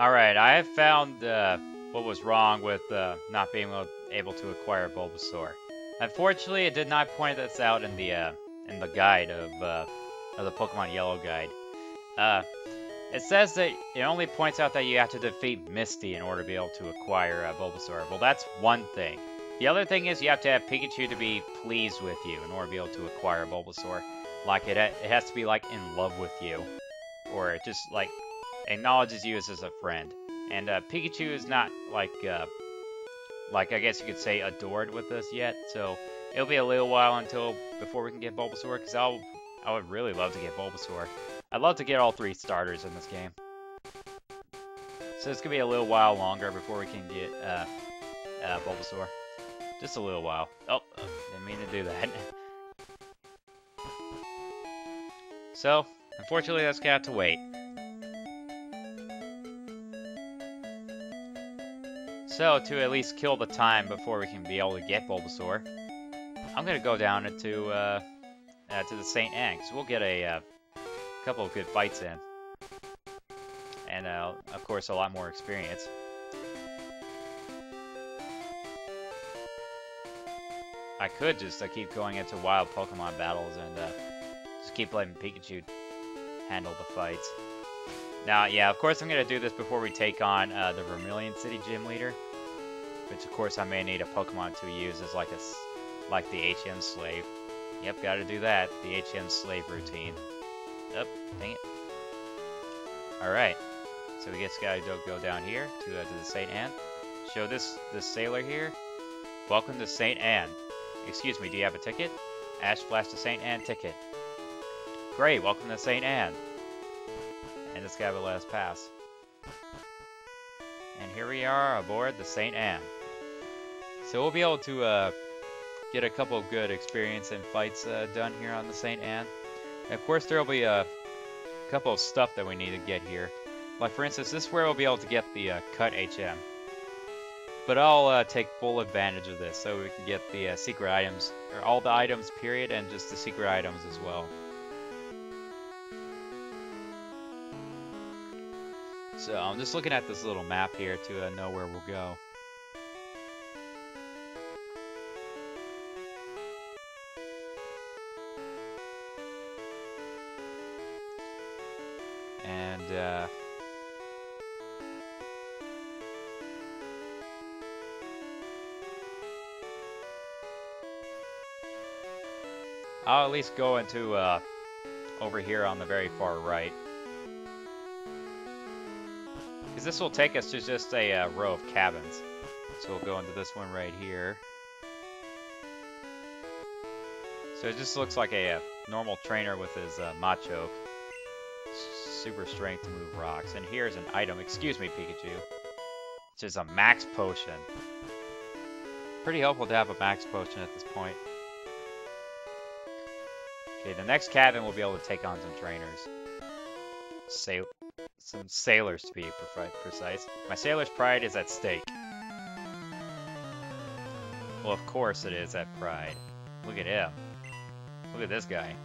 Alright, I have found what was wrong with not being able to acquire Bulbasaur. Unfortunately, it did not point this out in the guide of the Pokemon Yellow guide. Uh, it says that it only points out that you have to defeat Misty in order to be able to acquire Bulbasaur. Well, that's one thing. The other thing is you have to have Pikachu to be pleased with you in order to be able to acquire Bulbasaur. Like it has to be like in love with you, or just like acknowledges you as a friend. And Pikachu is not like I guess you could say adored with us yet, so it'll be a little while before we can get Bulbasaur, because I would really love to get Bulbasaur. I'd love to get all 3 starters in this game. So it's gonna be a little while longer before we can get Bulbasaur. Just a little while. Oh, didn't mean to do that. So, unfortunately, that's gonna have to wait. So, to at least kill the time before we can be able to get Bulbasaur, I'm gonna go down to the St. Anne, because we'll get a couple of good fights in. And, of course, a lot more experience. I could just keep going into wild Pokemon battles and just keep letting Pikachu handle the fights. Now, yeah, of course I'm going to do this before we take on the Vermilion City Gym Leader, which of course I may need a Pokemon to use as like the HM Slave. Yep, gotta do that, the HM Slave routine. Oh, dang it. Alright, so we just gotta go down here to the St. Anne. Show this sailor here. Welcome to St. Anne. Excuse me, do you have a ticket? Ash flash the St. Anne ticket. Great, welcome to St. Anne. And this guy will let us pass. And here we are aboard the St. Anne. So we'll be able to get a couple of good experience and fights done here on the St. Anne. And of course, there will be a couple of stuff that we need to get here. Like for instance, this is where we'll be able to get the Cut HM. But I'll take full advantage of this so we can get the secret items, or all the items period, and just the secret items as well. So I'm just looking at this little map here to know where we'll go. And I'll at least go into over here on the very far right. Because this will take us to just a row of cabins. So we'll go into this one right here. So it just looks like a normal trainer with his Machoke. Super strength to move rocks. And here's an item. Excuse me, Pikachu. Which is a max potion. Pretty helpful to have a max potion at this point. Okay, the next cabin we'll be able to take on some trainers. Some sailors to be precise. My sailor's pride is at stake. Well, of course it is at pride. Look at him. Look at this guy.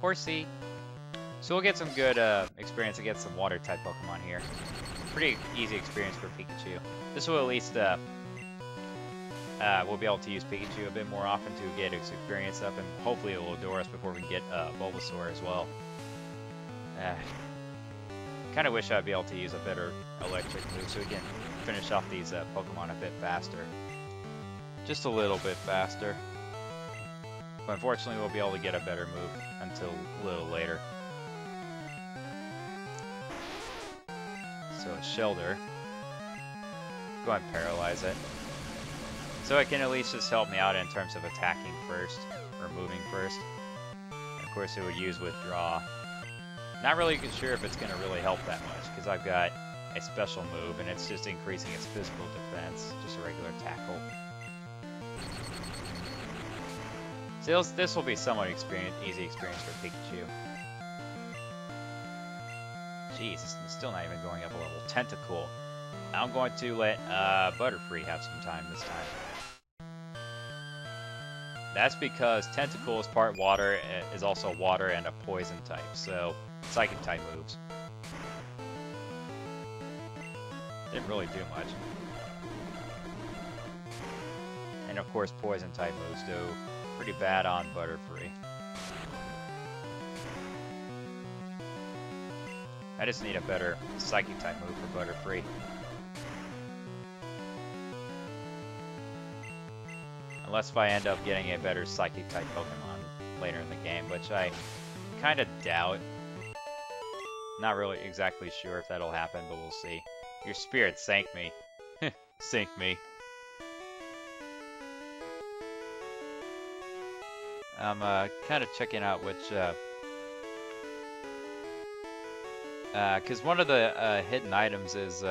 Horsey. So we'll get some good experience against some water type Pokemon here. Pretty easy experience for Pikachu. This will at least we'll be able to use Pikachu a bit more often to get its experience up, and hopefully it will adore us before we can get Bulbasaur as well. Kind of wish I'd be able to use a better electric move so we can finish off these Pokemon a bit faster. Just a little bit faster. But unfortunately we'll be able to get a better move until a little later. So it's Shelter. Go ahead and paralyze it. So it can at least just help me out in terms of attacking first, or moving first. And of course it would use Withdraw. Not really sure if it's going to really help that much, because I've got a special move, and it's just increasing its physical defense, just a regular tackle. So this will be somewhat easy experience for Pikachu. Jeez, it's still not even going up a level. Tentacool. I'm going to let Butterfree have some time this time. That's because Tentacool is part water, is also water and a poison type, so Psychic type moves. Didn't really do much. And of course, poison type moves do pretty bad on Butterfree. I just need a better Psychic type move for Butterfree. Unless if I end up getting a better Psychic type Pokemon later in the game, which I kind of doubt. Not really exactly sure if that'll happen, but we'll see. Your spirit sank me. Sink me. I'm kind of checking out which, because one of the hidden items is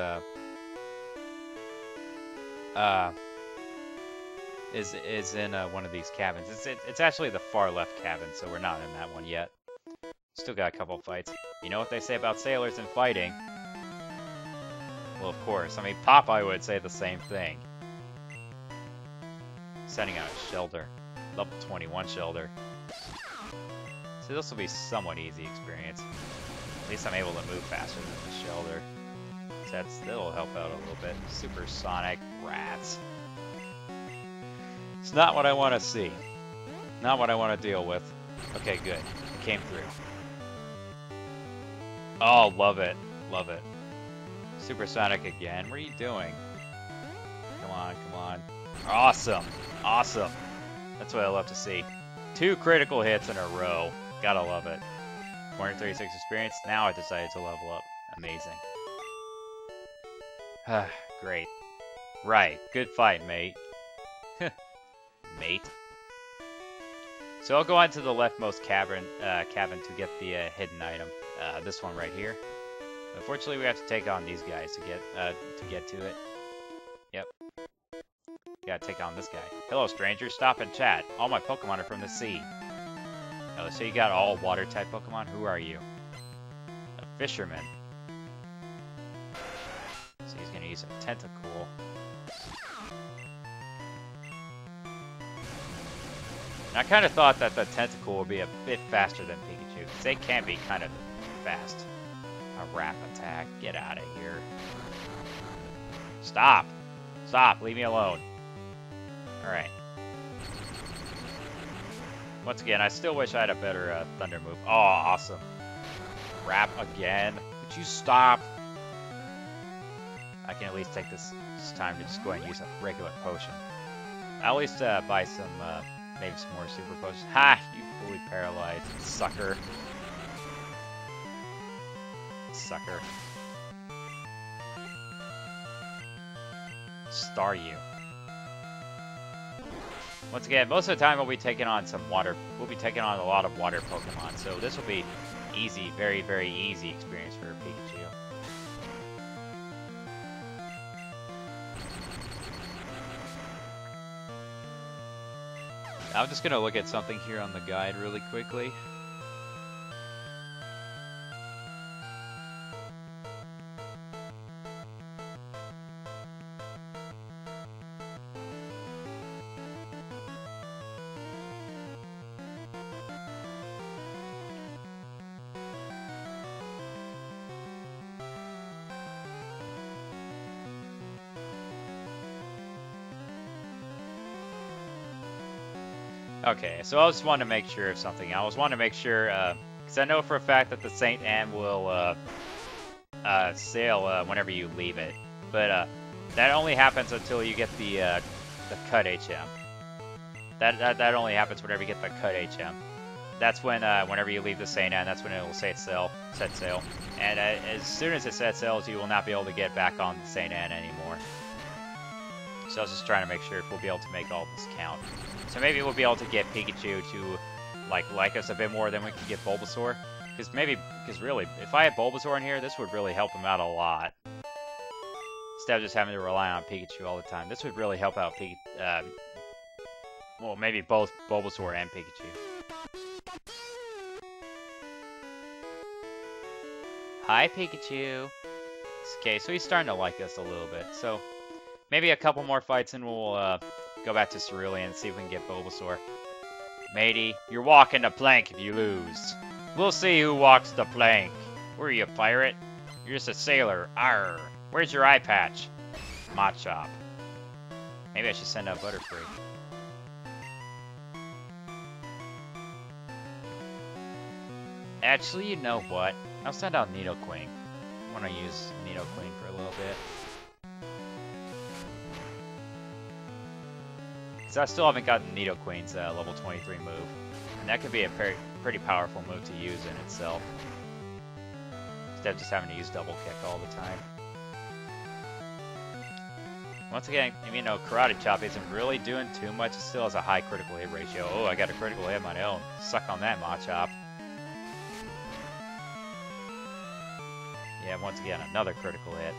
in one of these cabins. It's actually the far left cabin, so we're not in that one yet. Still got a couple fights. You know what they say about sailors and fighting? Well, of course. I mean, Popeye would say the same thing. Sending out a Shelter. Level 21 Shelter. So this will be somewhat easy experience. At least I'm able to move faster than the Shelter. So that'll help out a little bit. Supersonic Rats. It's not what I want to see. Not what I want to deal with. Okay, good. It came through. Oh, love it. Love it. Supersonic again. What are you doing? Come on, come on. Awesome. Awesome. That's what I love to see. 2 critical hits in a row. Gotta love it. 436 experience. Now I decided to level up. Amazing. Great. Right. Good fight, mate. Mate. So I'll go on to the leftmost cabin to get the hidden item. This one right here. Unfortunately, we have to take on these guys to get to it. Yep. Gotta take on this guy. Hello, stranger. Stop and chat. All my Pokemon are from the sea. Oh, so you got all water-type Pokemon? Who are you? A fisherman. So he's gonna use a Tentacool. I kind of thought that the Tentacool would be a bit faster than Pikachu, because they can be kind of fast. A Wrap Attack. Get out of here. Stop! Stop! Leave me alone. Alright. Once again, I still wish I had a better Thunder move. Oh, awesome. Wrap again. Could you stop? I can at least take this time to just go ahead and use a regular potion. I'll at least buy some, maybe some more super potions. Ha! You fully paralyzed, sucker. Sucker. Star you. Once again, most of the time we'll be taking on some water. We'll be taking on a lot of water Pokemon, so this will be easy, very, very easy experience for Pikachu. I'm just gonna look at something here on the guide really quickly. Okay, so I just wanted to make sure of something. I was wanting to make sure, because I know for a fact that the Saint Anne will sail whenever you leave it, but that only happens until you get the cut HM. That only happens whenever you get the cut HM. That's when whenever you leave the Saint Anne, that's when it will set sail. And as soon as it sets sail, you will not be able to get back on the Saint Anne anymore. So I was just trying to make sure if we'll be able to make all this count. So maybe we'll be able to get Pikachu to like us a bit more than we can get Bulbasaur. Because really, if I had Bulbasaur in here, this would really help him out a lot. Instead of just having to rely on Pikachu all the time. This would really help out well, maybe both Bulbasaur and Pikachu. Hi, Pikachu. Okay, so he's starting to like us a little bit. So maybe a couple more fights and we'll go back to Cerulean and see if we can get Bulbasaur. Matey, you're walking the plank if you lose. We'll see who walks the plank. Were you a pirate? You're just a sailor. Arr. Where's your eye patch? Machop. Maybe I should send out Butterfree. Actually, you know what? I'll send out Nidoqueen. I want to use Nidoqueen for a little bit. So I still haven't gotten Nidoqueen's level 23 move. And that could be a pretty powerful move to use in itself. Instead of just having to use double kick all the time. Once again, you know, Karate Chop isn't really doing too much. It still has a high critical hit ratio. Oh, I got a critical hit of my own. Suck on that, Machop. Yeah, once again, another critical hit.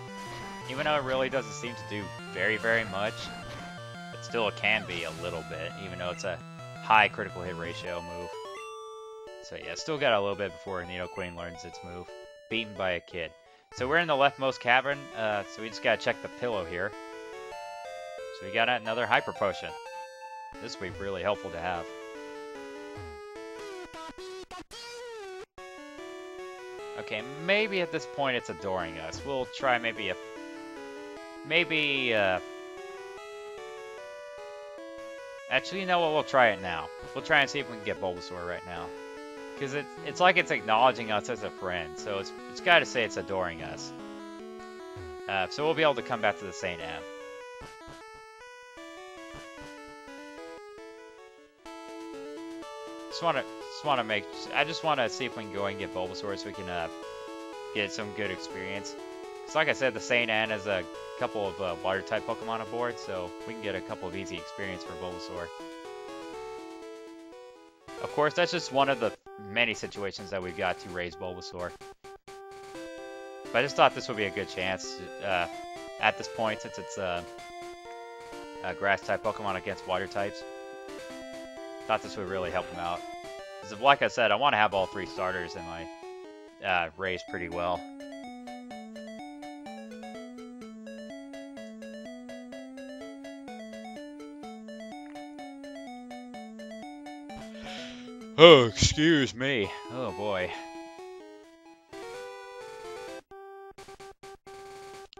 Even though it really doesn't seem to do very, very much, but still it can be a little bit, even though it's a high critical hit ratio move. So yeah, still got a little bit before Nidoqueen learns its move. Beaten by a kid. So we're in the leftmost cavern, so we just gotta check the pillow here. So we got another Hyper Potion. This would be really helpful to have. Okay, maybe at this point it's adoring us. We'll try maybe actually, you know what? We'll try it now. We'll try and see if we can get Bulbasaur right now. Because it's like it's acknowledging us as a friend, so it's got to say it's adoring us. So we'll be able to come back to the St. M. I just want to see if we can go and get Bulbasaur so we can get some good experience. Because like I said, the St. Anne has a couple of water-type Pokemon aboard, so we can get a couple of easy experience for Bulbasaur. Of course, that's just one of the many situations that we've got to raise Bulbasaur. But I just thought this would be a good chance at this point, since it's a grass-type Pokemon against water-types. Thought this would really help him out. Because like I said, I want to have all three starters in my raise pretty well. Oh, excuse me. Oh boy.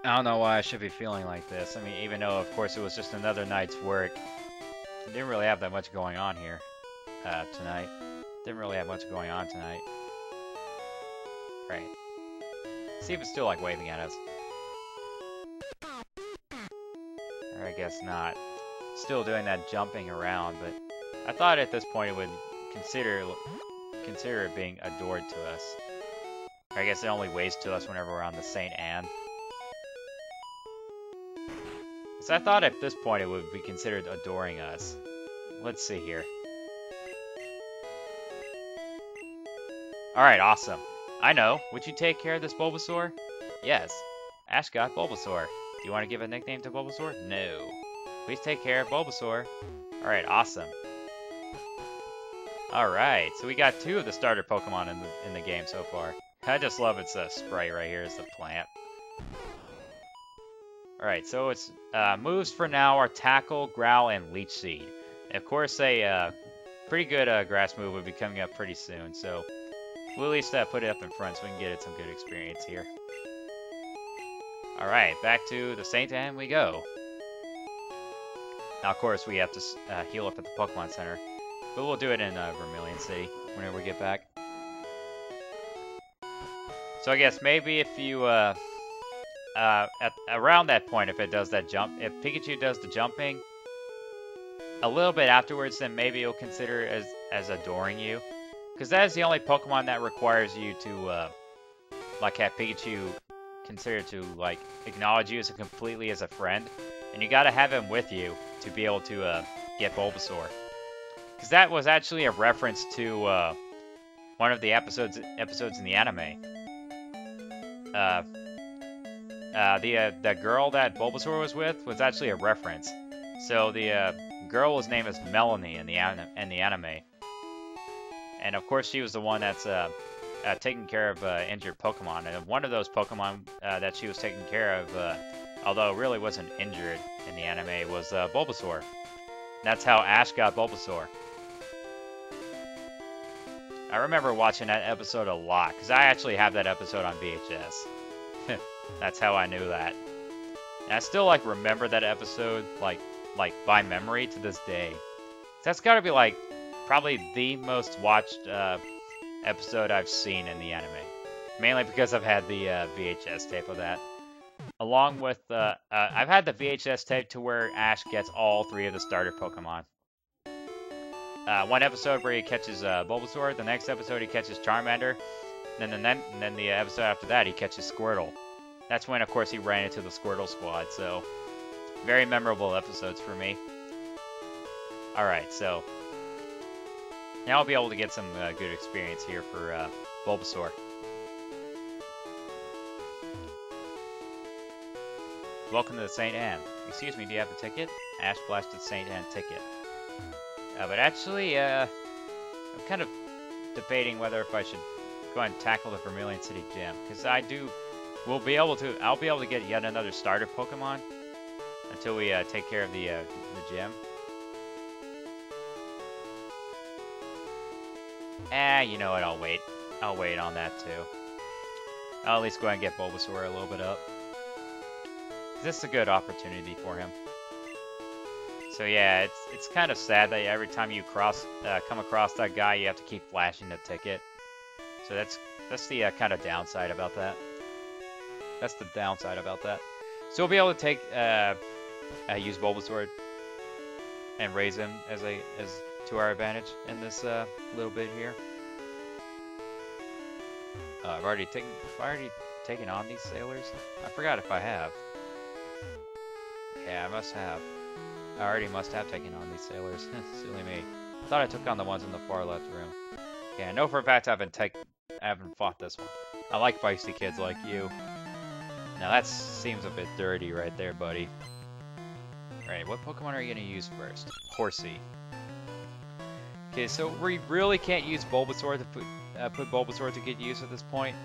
I don't know why I should be feeling like this. I mean, even though, of course, it was just another night's work. I didn't really have that much going on here tonight. Didn't really have much going on tonight. Right. See if it's still, like, waving at us. Or I guess not. Still doing that jumping around, but I thought at this point it would consider it being adored to us. Or I guess it only waves to us whenever we're on the St. Anne. So I thought at this point it would be considered adoring us. Let's see here. Alright, awesome. I know. Would you take care of this Bulbasaur? Yes. Ash got Bulbasaur. Do you want to give a nickname to Bulbasaur? No. Please take care of Bulbasaur. Alright, awesome. Alright, so we got two of the starter Pokemon in the game so far. I just love its sprite right here as the plant. Alright, so its moves for now are Tackle, Growl, and Leech Seed. And of course, a pretty good grass move will be coming up pretty soon, so we'll at least put it up in front so we can get it some good experience here. Alright, back to the St. Anne we go. Now, of course, we have to heal up at the Pokemon Center, but we'll do it in Vermilion City whenever we get back. So I guess maybe if you, around that point, if it does that jump, if Pikachu does the jumping, a little bit afterwards, then maybe you'll consider it as adoring you. Because that is the only Pokemon that requires you to, like, have Pikachu consider to, like, acknowledge you as completely as a friend. And you gotta have him with you to be able to, get Bulbasaur. Because that was actually a reference to, one of the episodes in the anime. The girl that Bulbasaur was with was actually a reference. So the girl's name is Melanie in the anime. And of course she was the one that's taking care of injured Pokemon. And one of those Pokemon that she was taking care of, although it really wasn't injured in the anime, was Bulbasaur. That's how Ash got Bulbasaur. I remember watching that episode a lot, because I actually have that episode on VHS. That's how I knew that. And I still, like, remember that episode, like by memory to this day. That's gotta be, like, probably the most watched episode I've seen in the anime. Mainly because I've had the VHS tape of that. Along with, I've had the VHS tape to where Ash gets all 3 of the starter Pokemon. One episode where he catches Bulbasaur, the next episode he catches Charmander, and then the episode after that he catches Squirtle. That's when, of course, he ran into the Squirtle squad, so very memorable episodes for me. Alright, so now I'll be able to get some good experience here for Bulbasaur. Welcome to the St. Anne. Excuse me, do you have a ticket? Ash blasted St. Anne ticket. But actually, I'm kind of debating whether if I should go ahead and tackle the Vermilion City Gym, because I'll be able to get yet another starter Pokemon until we take care of the gym. You know what? I'll wait. I'll wait on that too. I'll at least go ahead and get Bulbasaur a little bit up. This is a good opportunity for him. So yeah, it's kind of sad that every time you come across that guy, you have to keep flashing the ticket. So that's the kind of downside about that. That's the downside about that. So we'll be able to take use Bulbasaur and raise him as to our advantage in this little bit here. I've already taken on these sailors. I forgot if I have. Yeah, I must have. I already must have taken on these sailors. Silly me. I thought I took on the ones in the far left room. Okay, I know for a fact I haven't fought this one. I like feisty kids like you. Now that seems a bit dirty right there, buddy. Alright, what Pokemon are you going to use first? Horsey. Okay, so we really can't use Bulbasaur to put Bulbasaur to good use at this point.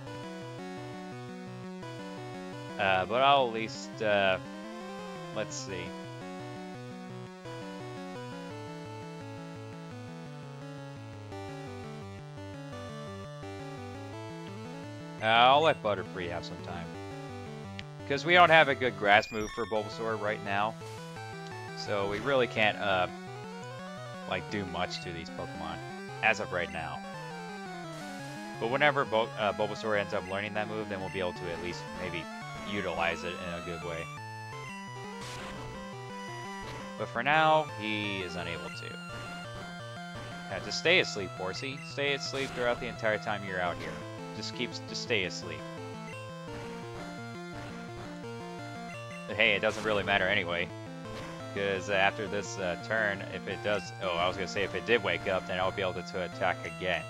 But I'll at least, let's see. I'll let Butterfree have some time. Because we don't have a good grass move for Bulbasaur right now. So we really can't, like, do much to these Pokemon as of right now. But whenever Bulbasaur ends up learning that move, then we'll be able to at least maybe utilize it in a good way. But for now, he is unable to. Yeah, just stay asleep, Horsey. Stay asleep throughout the entire time you're out here. Just stay asleep. But hey, it doesn't really matter anyway. Because after this turn, if it does... Oh, I was going to say if it did wake up, then I'll be able to attack again.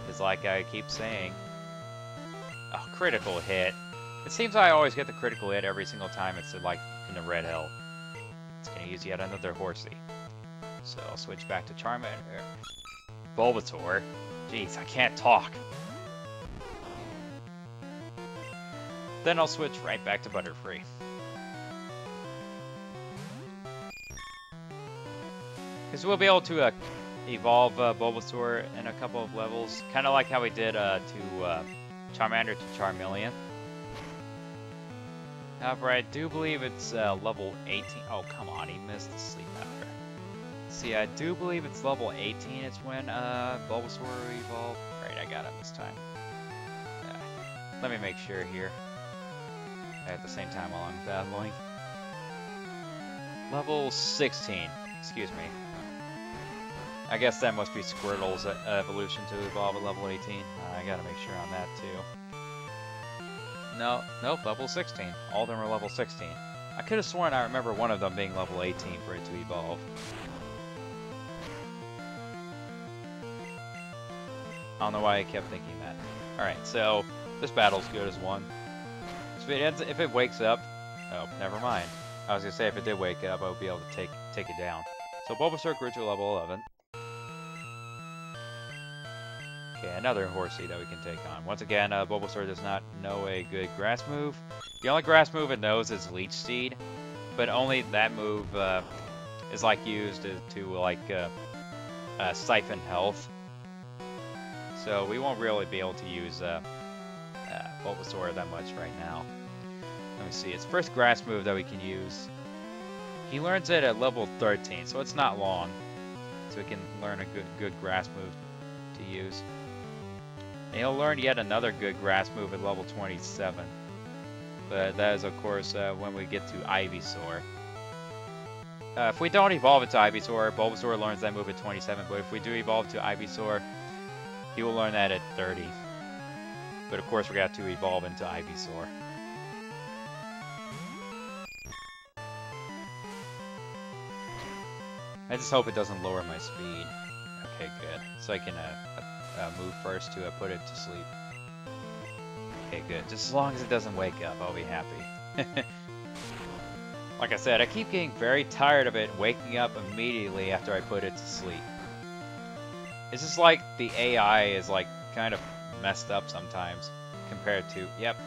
Because like I keep saying... Oh, critical hit. It seems I always get the critical hit every single time it's like in the red hell. It's going to use yet another Horsey. So I'll switch back to Charmander. Bulbasaur. Jeez, I can't talk. Then I'll switch right back to Butterfree. Because we'll be able to evolve Bulbasaur in a couple of levels. Kind of like how we did to Charmander to Charmeleon. However, I do believe it's level 18. Oh, come on, he missed the sleep powder. See, I do believe it's level 18 is when Bulbasaur will evolve. Right, I got him this time. Let me make sure here. At the same time while I'm battling. Level 16. Excuse me. I guess that must be Squirtle's evolution to evolve at level 18. I gotta make sure on that too. Nope, level 16. All of them are level 16. I could have sworn I remember one of them being level 18 for it to evolve. I don't know why I kept thinking that. Alright, so this battle's good as one. So if it wakes up... Oh, never mind. I was gonna say if it did wake up, I would be able to take it down. So Bulbasaur grew to level 11. Okay, another Horsey that we can take on. Once again, Bulbasaur does not know a good grass move. The only grass move it knows is Leech Seed, but only that move is like used to like siphon health. So we won't really be able to use Bulbasaur that much right now. Let me see. Its first grass move that we can use. He learns it at level 13, so it's not long. So we can learn a good grass move to use. And he'll learn yet another good grass move at level 27. But that is, of course, when we get to Ivysaur. If we don't evolve into Ivysaur, Bulbasaur learns that move at 27. But if we do evolve to Ivysaur, he will learn that at 30. But of course, we got to evolve into Ivysaur. I just hope it doesn't lower my speed. Okay, good. So I can move first to put it to sleep. Okay, good. Just as long as it doesn't wake up, I'll be happy. Like I said, I keep getting very tired of it waking up immediately after I put it to sleep. It's just like the AI is like kind of messed up sometimes compared to, yep,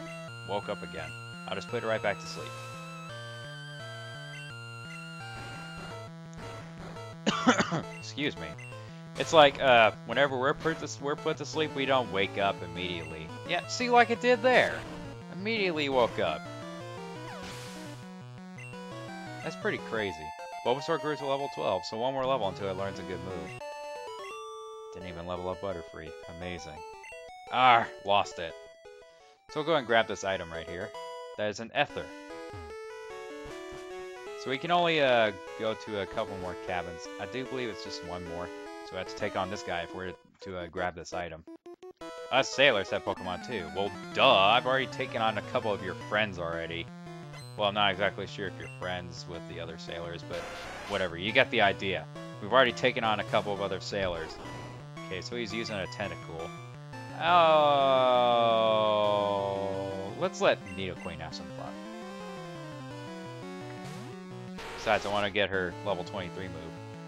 woke up again. I'll just put it right back to sleep. Excuse me. It's like, whenever we're put to sleep, we don't wake up immediately. Yeah, see, like it did there. Immediately woke up. That's pretty crazy. Bulbasaur grew to level 12, so one more level until it learns a good move. Didn't even level up Butterfree. Amazing. Ah, lost it. So we'll go and grab this item right here. That is an Ether. So we can only go to a couple more cabins. I do believe it's just one more. So we have to take on this guy if we're to grab this item. Us sailors have Pokemon too. Well, duh, I've already taken on a couple of your friends already. Well, I'm not exactly sure if you're friends with the other sailors, but whatever. You get the idea. We've already taken on a couple of other sailors. Okay, so he's using a Tentacool. Oh, let's let Nidoqueen have some fun. Besides, I want to get her level 23 move.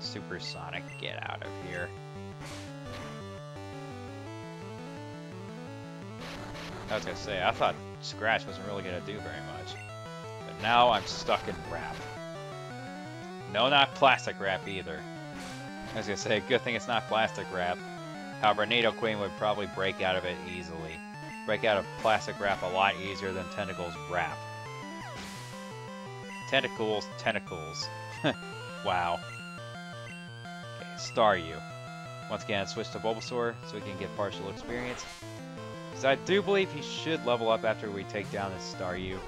Supersonic, get out of here. I was gonna say, I thought Scratch wasn't really gonna do very much. But now I'm stuck in Wrap. No, not Plastic Wrap either. I was gonna say, good thing it's not Plastic Wrap. However, Nidoqueen would probably break out of it easily. Break out of Plastic Wrap a lot easier than Tentacles Wrap. Tentacles, tentacles. Wow. Okay, Staryu. Once again, switch to Bulbasaur so we can get partial experience. Because I do believe he should level up after we take down this Staryu.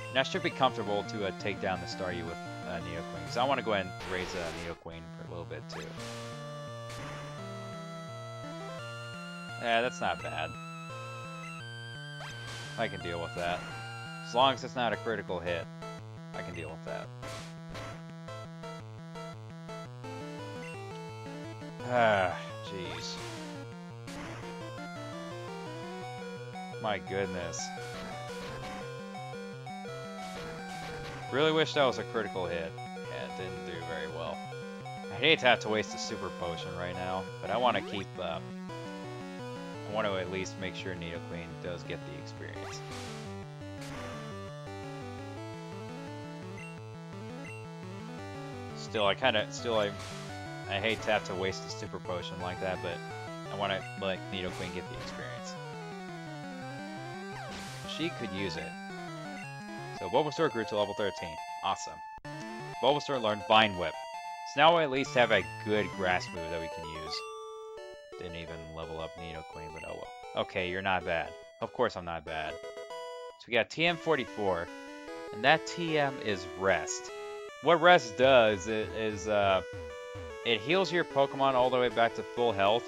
And I should be comfortable to take down the Staryu with Nidoqueen. Because I want to go ahead and raise Nidoqueen for a little bit too. Yeah, that's not bad. I can deal with that. As long as it's not a critical hit, I can deal with that. Ah, jeez. My goodness. Really wish that was a critical hit. Yeah, it didn't do very well. I hate to have to waste a super potion right now, but I want to keep, I want to at least make sure Nidoqueen does get the experience. Still, I hate to have to waste a super potion like that, but I want to let Nidoqueen get the experience. She could use it. So Bulbasaur grew to level 13. Awesome. Bulbasaur learned Vine Whip. So now we at least have a good grass move that we can use. Didn't even level up Nidoqueen, but oh well. Okay, you're not bad. Of course I'm not bad. So we got TM44, and that TM is Rest. What Rest does is it heals your Pokemon all the way back to full health,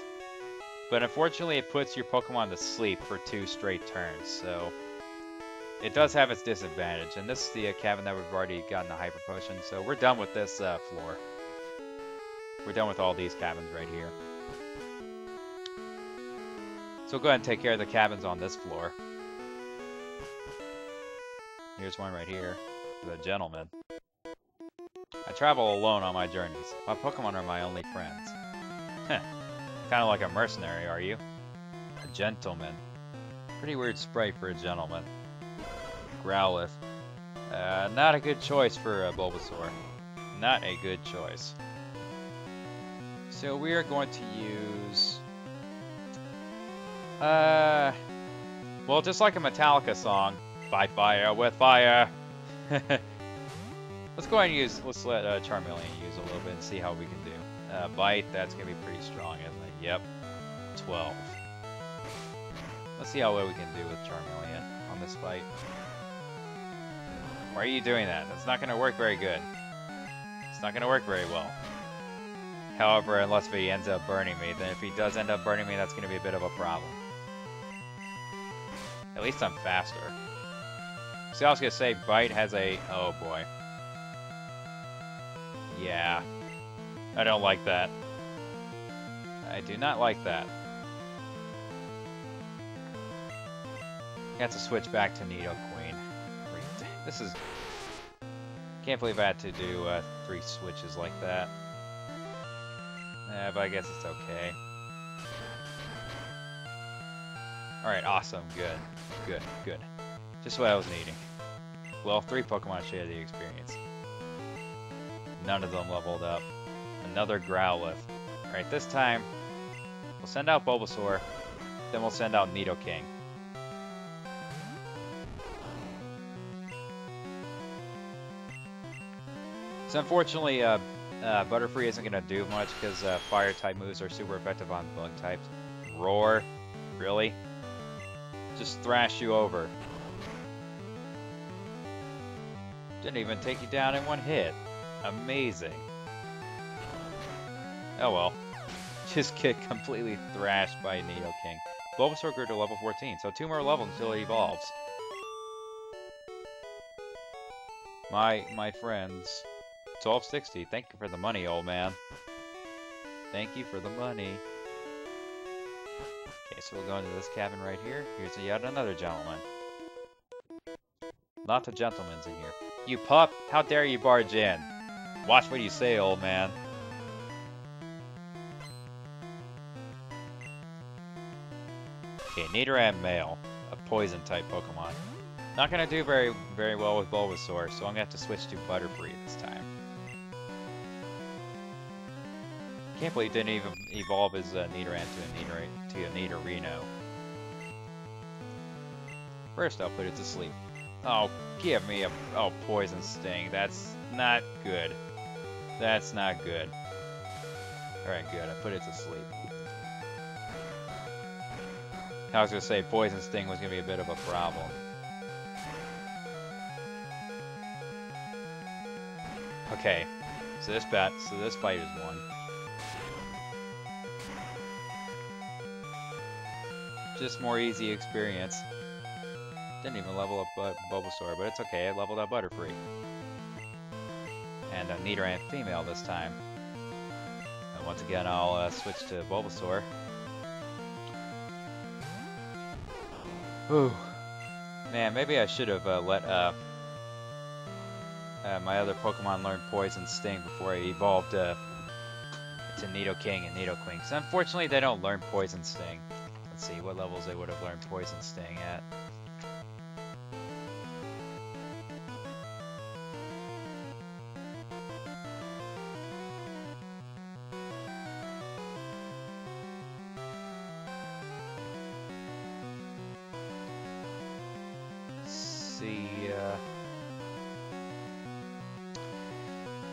but unfortunately it puts your Pokemon to sleep for 2 straight turns, so it does have its disadvantage. And this is the cabin that we've already gotten the Hyper Potion, so we're done with this floor. We're done with all these cabins right here. So we'll go ahead and take care of the cabins on this floor. Here's one right here. The gentleman. I travel alone on my journeys. My Pokemon are my only friends. Heh. Kind of like a mercenary, are you? A gentleman. Pretty weird sprite for a gentleman. Growlithe. Not a good choice for Bulbasaur. Not a good choice. So we are going to use... Well, just like a Metallica song, fight fire with fire. Let's go ahead and use, let's let Charmeleon use a little bit and see how we can do. Bite, that's going to be pretty strong, isn't it? Yep, 12. Let's see how well we can do with Charmeleon on this fight. Why are you doing that? That's not going to work very good. It's not going to work very well. However, unless he ends up burning me, then if he does end up burning me, that's going to be a bit of a problem. At least I'm faster. See, I was going to say, Bite has a... Oh, boy. Yeah. I don't like that. I do not like that. I have to switch back to Nidoqueen. This is... Can't believe I had to do 3 switches like that. But I guess it's okay. Alright, awesome. Good. Good, good. Just what I was needing. Well, 3 Pokemon share the experience. None of them leveled up. Another Growlithe. Alright, this time, we'll send out Bulbasaur, then we'll send out Nidoking. So unfortunately, Butterfree isn't going to do much because Fire-type moves are super effective on Bug types. Roar? Really? Just thrash you over. Didn't even take you down in 1 hit. Amazing. Oh well. Just get completely thrashed by Nidoking. Bulbasaur grew to level 14, so 2 more levels until it evolves. My friends. 1260, thank you for the money, old man. Thank you for the money. Okay, so we'll go into this cabin right here. Here's yet another gentleman. Lots of gentlemen's in here. You pup! How dare you barge in? Watch what you say, old man. Okay, Nidoran male, a poison-type Pokemon. Not gonna do very well with Bulbasaur, so I'm gonna have to switch to Butterfree this time. Can't believe he didn't even evolve his Nidoran to a Nidorino. First, I'll put it to sleep. Oh, give me a Poison Sting. That's not good. That's not good. Alright, good. I put it to sleep. I was gonna say Poison Sting was gonna be a bit of a problem. Okay, so this fight is won. Just more easy experience. Didn't even level up Bulbasaur, but it's okay. I leveled up Butterfree. And Nidoran female this time. And once again, I'll switch to Bulbasaur. Whew. Man, maybe I should have let my other Pokemon learn Poison Sting before I evolved to Nidoking and Nidoqueen. So unfortunately, they don't learn Poison Sting. Let's see what levels they would have learned Poison Sting at.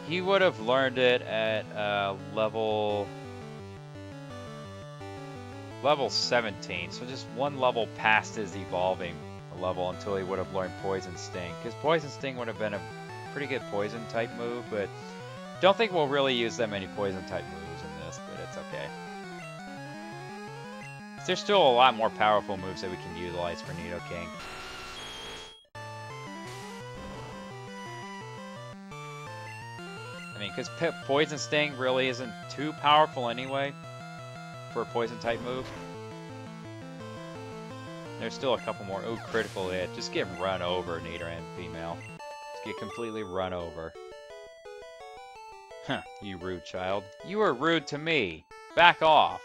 He would have learned it at level 17, so just 1 level past his evolving level until he would have learned Poison Sting. Because Poison Sting would have been a pretty good poison type move, but don't think we'll really use that many poison type moves in this, but it's okay. There's still a lot more powerful moves that we can utilize for Nidoking. I mean, because Poison Sting really isn't too powerful anyway for a poison type move. There's still a couple more. Oh, critical hit. Just get run over, Nidoran female. Just get completely run over. Huh, you rude child. You were rude to me. Back off.